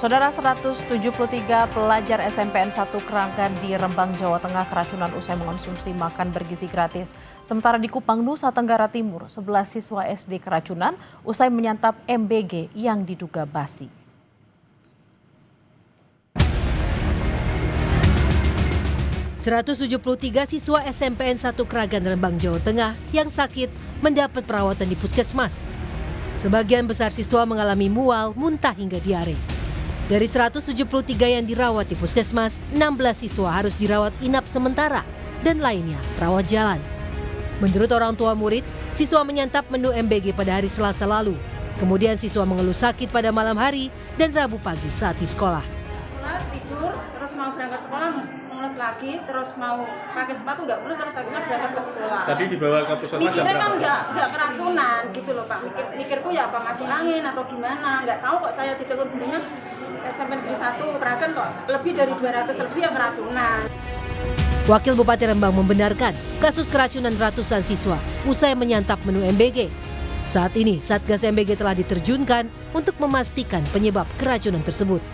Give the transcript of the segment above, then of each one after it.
Saudara, 173 pelajar SMPN 1 Kragan di Rembang, Jawa Tengah keracunan usai mengonsumsi makan bergizi gratis. Sementara di Kupang, Nusa Tenggara Timur, 11 siswa SD keracunan usai menyantap MBG yang diduga basi. ...173 siswa SMPN 1 Kragan Rembang, Jawa Tengah yang sakit mendapat perawatan di puskesmas. Sebagian besar siswa mengalami mual, muntah hingga diare. Dari 173 yang dirawat di puskesmas, 16 siswa harus dirawat inap sementara dan lainnya rawat jalan. Menurut orang tua murid, siswa menyantap menu MBG pada hari Selasa lalu. Kemudian siswa mengeluh sakit pada malam hari dan Rabu pagi saat di sekolah. Tidur, terus mau berangkat sekolah, mulus lagi, terus mau pakai sepatu nggak mulus, terus akhirnya berangkat ke sekolah. Tadi dibawa ke puskesmas jam mikirnya berapa? kan nggak keracunan gitu loh Pak. Mikirku ya apa masih angin atau gimana, nggak tahu kok saya ditelepon bunyinya SMP Negeri 1 Kragan kok lebih dari 200 lebih yang keracunan. Wakil Bupati Rembang membenarkan kasus keracunan ratusan siswa usai menyantap menu MBG. Saat ini Satgas MBG telah diterjunkan untuk memastikan penyebab keracunan tersebut.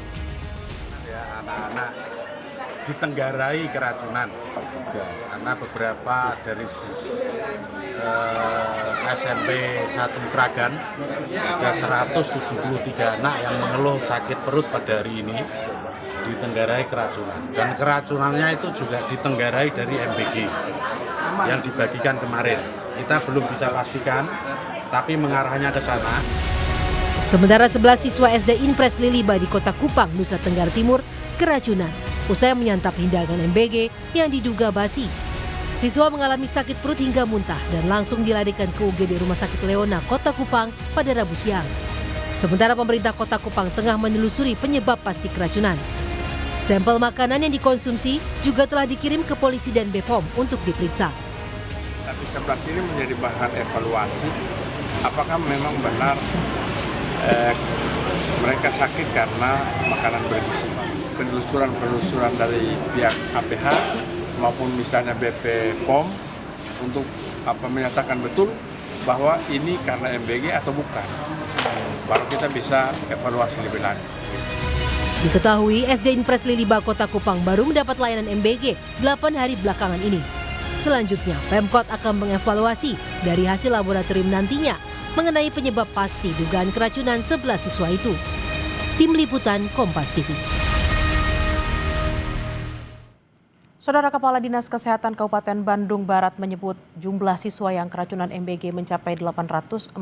Anak-anak ditenggarai keracunan karena beberapa dari SMP 1 Kragan ada 173 anak yang mengeluh sakit perut pada hari ini ditenggarai keracunan, dan keracunannya itu juga ditenggarai dari MBG yang dibagikan kemarin. Kita belum bisa pastikan, tapi mengarahnya ke sana. Sementara 11 siswa SD Impres Liliba di Kota Kupang, Nusa Tenggara Timur keracunan usai menyantap hidangan MBG yang diduga basi. Siswa mengalami sakit perut hingga muntah dan langsung dilarikan ke UGD Rumah Sakit Leona, Kota Kupang pada Rabu siang. Sementara pemerintah Kota Kupang tengah menelusuri penyebab pasti keracunan. Sampel makanan yang dikonsumsi juga telah dikirim ke polisi dan BPOM untuk diperiksa. Tapi 11 ini menjadi bahan evaluasi, apakah memang benar mereka sakit karena makanan bergizi. Penelusuran dari pihak APH maupun misalnya BPOM untuk menyatakan betul bahwa ini karena MBG atau bukan. Baru kita bisa evaluasi lebih lanjut. Diketahui SD Impres Liliba Kota Kupang baru mendapat layanan MBG 8 hari belakangan ini. Selanjutnya, Pemkot akan mengevaluasi dari hasil laboratorium nantinya mengenai penyebab pasti dugaan keracunan 11 siswa itu. Tim Liputan Kompas TV. Saudara, Kepala Dinas Kesehatan Kabupaten Bandung Barat menyebut jumlah siswa yang keracunan MBG mencapai 842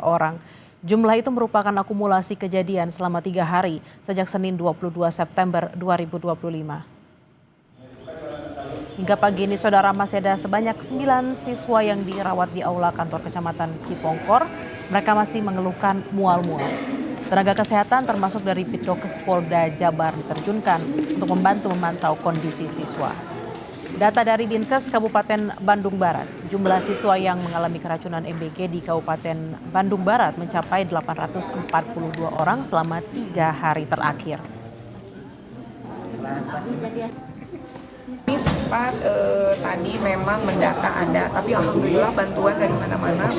orang. Jumlah itu merupakan akumulasi kejadian selama 3 hari sejak Senin 22 September 2025. Hingga pagi ini, saudara, masih ada sebanyak 9 siswa yang dirawat di aula kantor Kecamatan Cipongkor. Mereka masih mengeluhkan mual-mual. Tenaga kesehatan termasuk dari Pitdokes Polda Jabar diterjunkan untuk membantu memantau kondisi siswa. Data dari Dinkes Kabupaten Bandung Barat, jumlah siswa yang mengalami keracunan MBG di Kabupaten Bandung Barat mencapai 842 orang selama 3 hari terakhir. Sempat tadi memang mendata ada, tapi alhamdulillah bantuan dari mana-mana.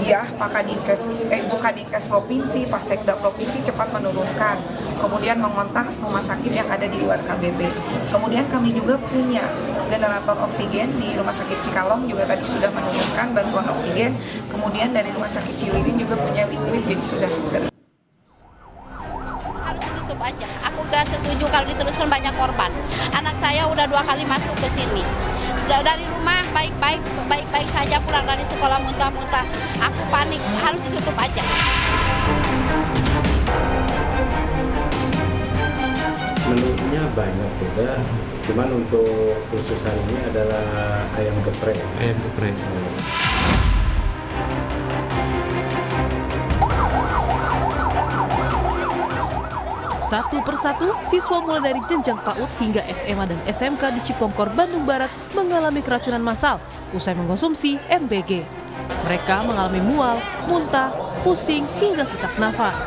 Iya, Pak Dinkes Provinsi, Pak Sekda Provinsi cepat menurunkan. Kemudian mengontak rumah sakit yang ada di luar KBB. Kemudian kami juga punya generator oksigen di Rumah Sakit Cikalong juga tadi sudah menurunkan bantuan oksigen. Kemudian dari Rumah Sakit Cililin juga punya liquid, jadi sudah tutup aja. Aku gak setuju kalau diteruskan banyak korban. Anak saya udah 2 kali masuk ke sini. Dari rumah baik-baik saja, pulang dari sekolah muntah-muntah. Aku panik, harus ditutup aja. Menunya banyak juga, cuman untuk khususan ini adalah ayam geprek. Ayam geprek. Satu persatu, siswa mulai dari jenjang PAUD hingga SMA dan SMK di Cipongkor, Bandung Barat mengalami keracunan massal usai mengkonsumsi MBG. Mereka mengalami mual, muntah, pusing, hingga sesak nafas.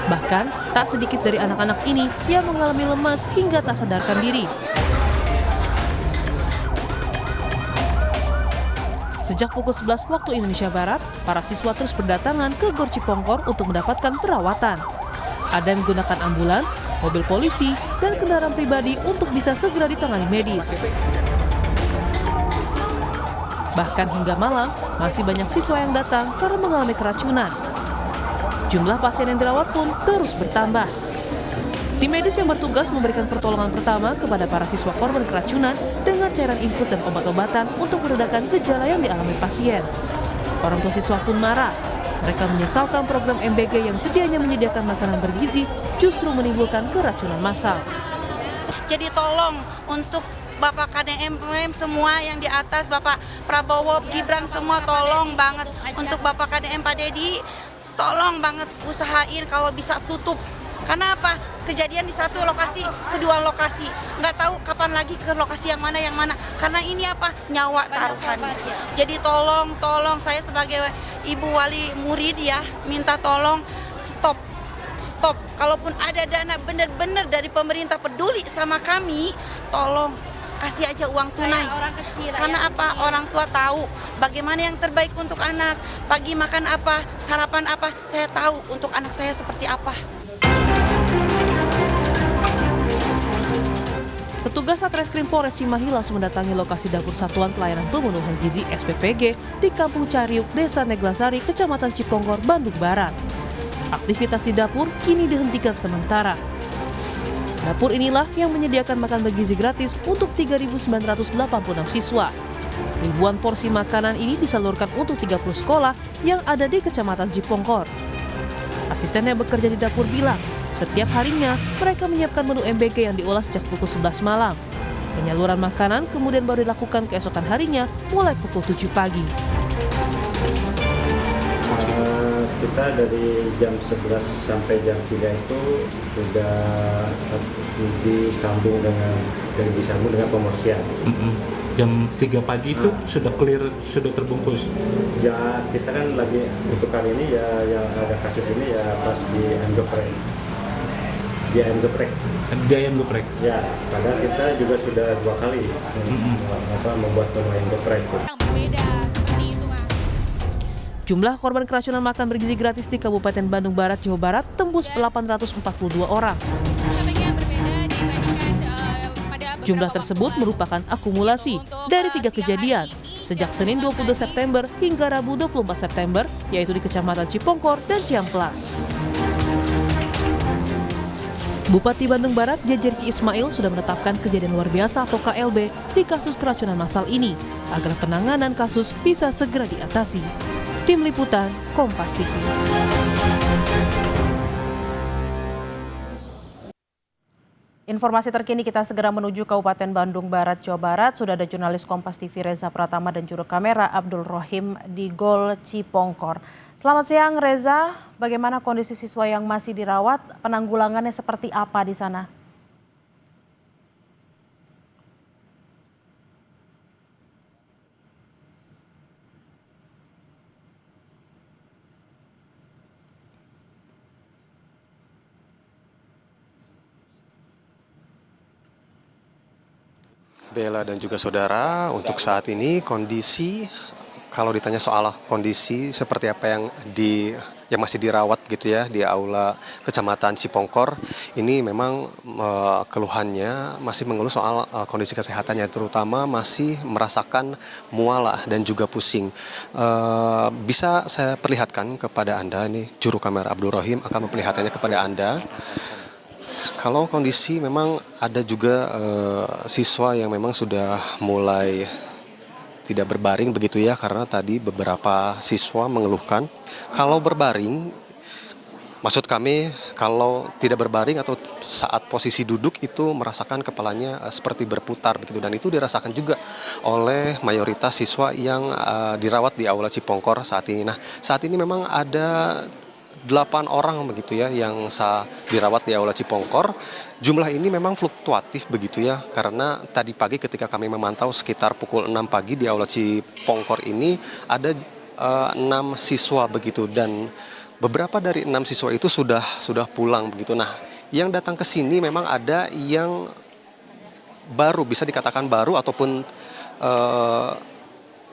Bahkan, tak sedikit dari anak-anak ini yang mengalami lemas hingga tak sadarkan diri. Sejak pukul 11 waktu Indonesia Barat, para siswa terus berdatangan ke Gor Cipongkor untuk mendapatkan perawatan. Ada yang menggunakan ambulans, mobil polisi, dan kendaraan pribadi untuk bisa segera ditangani medis. Bahkan hingga malam, masih banyak siswa yang datang karena mengalami keracunan. Jumlah pasien yang dirawat pun terus bertambah. Tim medis yang bertugas memberikan pertolongan pertama kepada para siswa korban keracunan dengan cairan infus dan obat-obatan untuk meredakan gejala yang dialami pasien. Orang tua siswa pun marah. Mereka menyesalkan program MBG yang sedianya menyediakan makanan bergizi justru menimbulkan keracunan massal. Jadi tolong untuk Bapak KDM semua yang di atas, Bapak Prabowo, Gibran semua tolong banget. Untuk Bapak KDM Pak Dedi, tolong banget usahain kalau bisa tutup. Karena apa? Kejadian di satu lokasi, kedua lokasi. Nggak tahu kapan lagi ke lokasi yang mana. Karena ini apa? Nyawa taruhannya. Jadi tolong saya sebagai ibu wali murid ya, minta tolong stop. Kalaupun ada dana benar-benar dari pemerintah peduli sama kami, tolong kasih aja uang tunai. Karena apa? Orang tua tahu bagaimana yang terbaik untuk anak. Pagi makan apa, sarapan apa, saya tahu untuk anak saya seperti apa. Petugas Satreskrim Polres Cimahi langsung mendatangi lokasi dapur Satuan Pelayanan Pemenuhan Gizi SPPG di Kampung Cariuk, Desa Neglasari, Kecamatan Cipongkor, Bandung Barat. Aktivitas di dapur kini dihentikan sementara. Dapur inilah yang menyediakan makan bergizi gratis untuk 3.986 siswa. Ribuan porsi makanan ini disalurkan untuk 30 sekolah yang ada di Kecamatan Cipongkor. Asisten yang bekerja di dapur bilang, setiap harinya mereka menyiapkan menu MBG yang diolah sejak pukul 11 malam. Penyaluran makanan kemudian baru dilakukan keesokan harinya mulai pukul 7 pagi. Kita dari jam 11 sampai jam 3 itu sudah disambung dengan pembersihan. Jam 3 pagi itu sudah clear, sudah terbungkus. Ya kita kan lagi untuk kali ini ya yang ada kasus ini ya pas di ayam geprek. Di ayam geprek. Ya, padahal kita juga sudah 2 kali membuat menu ayam geprek. Jumlah korban keracunan makan bergizi gratis di Kabupaten Bandung Barat, Jawa Barat tembus 842 orang. Jumlah tersebut merupakan akumulasi dari 3 kejadian sejak Senin 22 September hingga Rabu 24 September, yaitu di Kecamatan Cipongkor dan Ciamplas. Bupati Bandung Barat Jajarci Ismail sudah menetapkan kejadian luar biasa atau KLB di kasus keracunan massal ini agar penanganan kasus bisa segera diatasi. Tim Liputan Kompas TV. Informasi terkini kita segera menuju Kabupaten Bandung Barat, Jawa Barat. Sudah ada jurnalis Kompas TV Reza Pratama dan juru kamera Abdul Rohim di Gol Cipongkor. Selamat siang Reza, bagaimana kondisi siswa yang masih dirawat? Penanggulangannya seperti apa di sana? Bella dan juga saudara, untuk saat ini kondisi, kalau ditanya soal kondisi seperti apa yang masih dirawat gitu ya di aula Kecamatan Cipongkor, ini memang keluhannya masih mengeluh soal kondisi kesehatannya, terutama masih merasakan mual dan juga pusing. Bisa saya perlihatkan kepada Anda, ini juru kamera Abdul Rohim akan memperlihatkannya kepada Anda. Kalau kondisi memang ada juga siswa yang memang sudah mulai tidak berbaring begitu ya, karena tadi beberapa siswa mengeluhkan kalau berbaring, maksud kami kalau tidak berbaring atau saat posisi duduk itu merasakan kepalanya seperti berputar begitu, dan itu dirasakan juga oleh mayoritas siswa yang dirawat di aula Cipongkor saat ini. Nah, saat ini memang ada 8 orang begitu ya yang dirawat di aula Cipongkor. Jumlah ini memang fluktuatif begitu ya, karena tadi pagi ketika kami memantau sekitar pukul 6 pagi di aula Cipongkor ini ada 6 siswa begitu, dan beberapa dari 6 siswa itu sudah pulang begitu. Nah, yang datang ke sini memang ada yang baru, bisa dikatakan baru, ataupun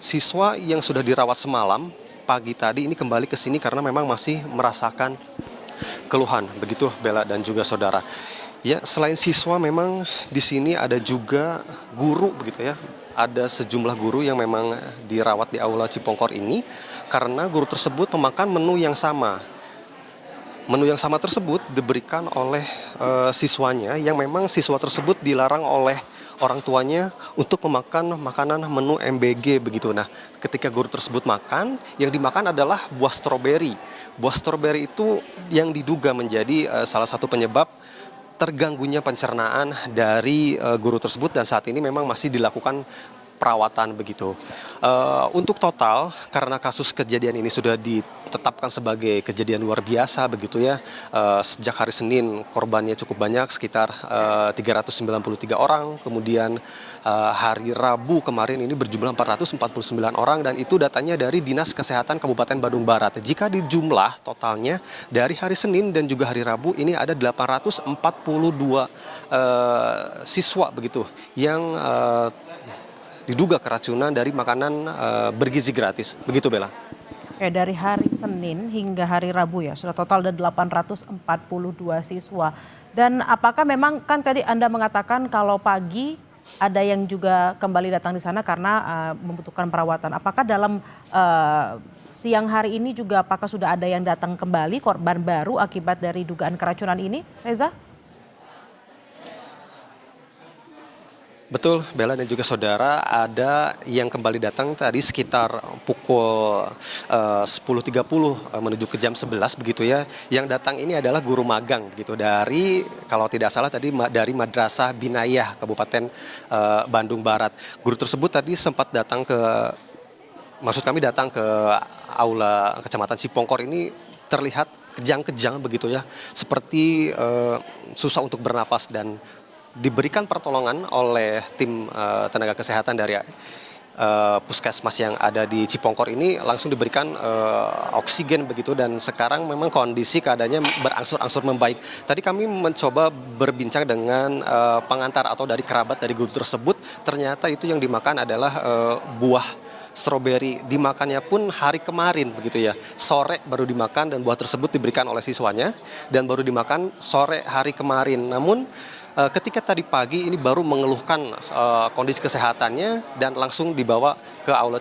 siswa yang sudah dirawat semalam pagi tadi ini kembali ke sini karena memang masih merasakan keluhan, begitu Bella dan juga saudara. Ya, selain siswa memang di sini ada juga guru begitu ya. Ada sejumlah guru yang memang dirawat di Aula Cipongkor ini karena guru tersebut memakan menu yang sama. Menu yang sama tersebut diberikan oleh siswanya yang memang siswa tersebut dilarang oleh orang tuanya untuk memakan makanan menu MBG begitu. Nah, ketika guru tersebut makan, yang dimakan adalah buah stroberi. Buah stroberi itu yang diduga menjadi salah satu penyebab terganggunya pencernaan dari guru tersebut dan saat ini memang masih dilakukan perawatan begitu. Untuk total karena kasus kejadian ini sudah ditetapkan sebagai kejadian luar biasa begitu ya. Sejak hari Senin korbannya cukup banyak sekitar 393 orang. Kemudian hari Rabu kemarin ini berjumlah 449 orang dan itu datanya dari Dinas Kesehatan Kabupaten Bandung Barat. Jika dijumlah totalnya dari hari Senin dan juga hari Rabu ini ada 842 siswa begitu yang diduga keracunan dari makanan bergizi gratis. Begitu Bella. Oke, dari hari Senin hingga hari Rabu ya, sudah total ada 842 siswa. Dan apakah memang kan tadi Anda mengatakan kalau pagi ada yang juga kembali datang di sana karena membutuhkan perawatan. Apakah dalam siang hari ini juga apakah sudah ada yang datang kembali korban baru akibat dari dugaan keracunan ini, Reza? Betul, Bella dan juga saudara, ada yang kembali datang tadi sekitar pukul 10.30 menuju ke jam 11 begitu ya. Yang datang ini adalah guru magang begitu dari, kalau tidak salah tadi dari Madrasah Binayah Kabupaten Bandung Barat. Guru tersebut tadi sempat datang datang ke Aula Kecamatan Cipongkor ini terlihat kejang-kejang begitu ya, seperti susah untuk bernafas dan diberikan pertolongan oleh tim tenaga kesehatan dari puskesmas yang ada di Cipongkor ini langsung diberikan oksigen begitu dan sekarang memang kondisi keadaannya berangsur-angsur membaik. Tadi kami mencoba berbincang dengan pengantar atau dari kerabat dari guru tersebut, ternyata itu yang dimakan adalah buah stroberi. Dimakannya pun hari kemarin begitu ya, sore baru dimakan dan buah tersebut diberikan oleh siswanya dan baru dimakan sore hari kemarin. Namun ketika tadi pagi ini baru mengeluhkan kondisi kesehatannya dan langsung dibawa ke Aula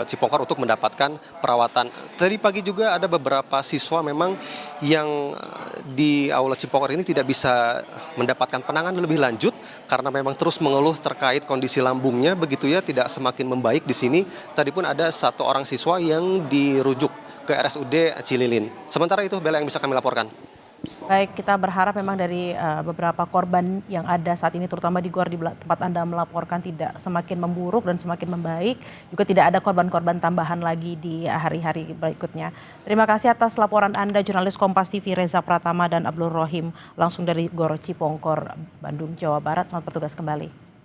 Cipongkor untuk mendapatkan perawatan. Tadi pagi juga ada beberapa siswa memang yang di Aula Cipongkor ini tidak bisa mendapatkan penanganan lebih lanjut karena memang terus mengeluh terkait kondisi lambungnya begitu ya, tidak semakin membaik di sini. Tadi pun ada satu orang siswa yang dirujuk ke RSUD Cililin. Sementara itu Bella yang bisa kami laporkan. Baik, kita berharap memang dari beberapa korban yang ada saat ini terutama di GOR di tempat Anda melaporkan tidak semakin memburuk dan semakin membaik. Juga tidak ada korban-korban tambahan lagi di hari-hari berikutnya. Terima kasih atas laporan Anda, jurnalis Kompas TV Reza Pratama dan Abdul Rohim langsung dari GOR Cipongkor, Bandung, Jawa Barat. Selamat bertugas kembali.